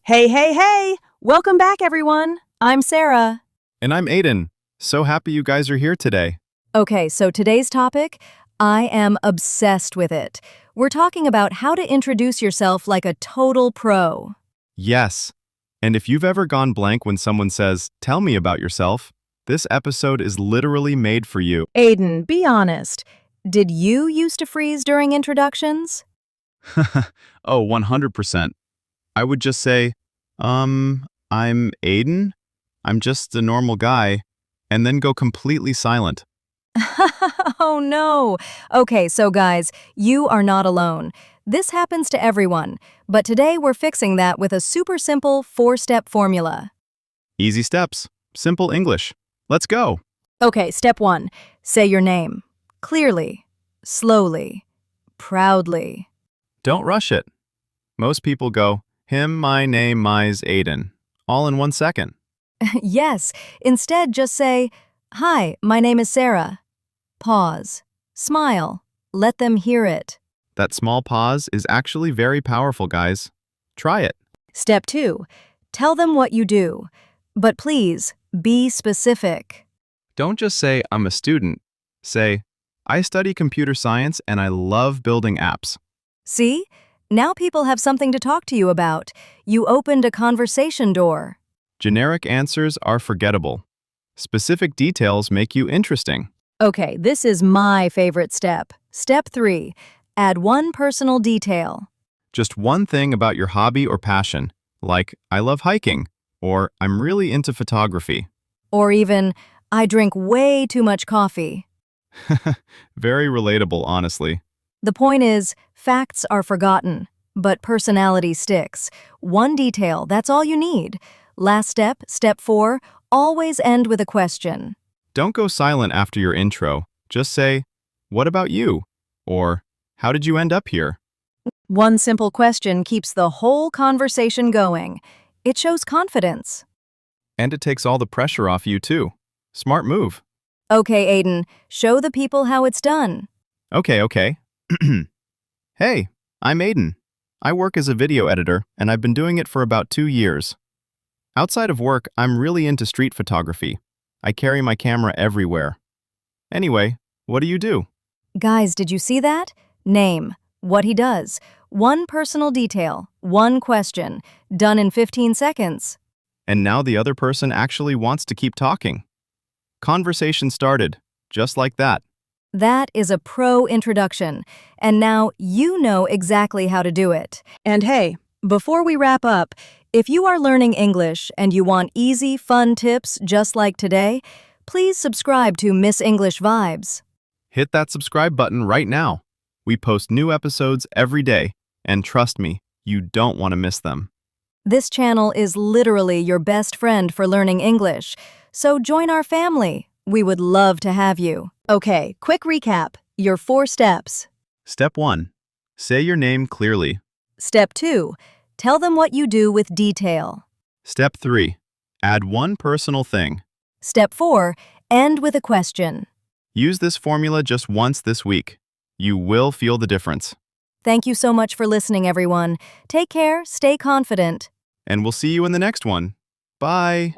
Hey, hey, hey! Welcome back, everyone. I'm Sarah. And I'm Aiden. So happy you guys are here today. Okay, so today's topic, I am obsessed with it. We're talking about how to introduce yourself like a total pro. Yes. And if you've ever gone blank when someone says, "Tell me about yourself," this episode is literally made for you. Aiden, be honest. Did you used to freeze during introductions? Oh, 100%. I would just say, I'm Aiden. I'm just a normal guy, and then go completely silent. Oh no. Okay, so guys, you are not alone. This happens to everyone, but today we're fixing that with a super simple 4-step formula. Easy steps. Simple English. Let's go. Okay, step 1. Say your name. Clearly, slowly, proudly. Don't rush it. Most people go, him, my name, my's Aiden, all in 1 second. Yes, instead just say, "Hi, my name is Sarah." Pause. Smile. Let them hear it. That small pause is actually very powerful, guys. Try it. Step 2. Tell them what you do. But please, be specific. Don't just say, I'm a student. Say, I study computer science and I love building apps. See? Now people have something to talk to you about. You opened a conversation door. Generic answers are forgettable. Specific details make you interesting. Okay, this is my favorite step. Step 3. Add one personal detail. Just one thing about your hobby or passion, like, I love hiking, or I'm really into photography. Or even, I drink way too much coffee. Very relatable, honestly. The point is, facts are forgotten, but personality sticks. One detail, that's all you need. Last step, step 4, always end with a question. Don't go silent after your intro. Just say, what about you? Or, how did you end up here? One simple question keeps the whole conversation going. It shows confidence. And it takes all the pressure off you, too. Smart move. Okay, Aiden, show the people how it's done. Okay. Hey, I'm Aiden. I work as a video editor, and I've been doing it for about 2 years. Outside of work, I'm really into street photography. I carry my camera everywhere. Anyway, what do you do? Guys, did you see that? Name, what he does, one personal detail, one question, done in 15 seconds. And now the other person actually wants to keep talking. Conversation started, just like that. That is a pro introduction, and now you know exactly how to do it. And hey, before we wrap up, if you are learning English and you want easy, fun tips just like today, please subscribe to Miss English Vibes. Hit that subscribe button right now. We post new episodes every day, and trust me, you don't want to miss them. This channel is literally your best friend for learning English, so join our family. We would love to have you. Okay, quick recap. Your 4 steps. Step 1. Say your name clearly. Step 2. Tell them what you do with detail. Step 3. Add one personal thing. Step 4. End with a question. Use this formula just once this week. You will feel the difference. Thank you so much for listening, everyone. Take care, stay confident. And we'll see you in the next one. Bye.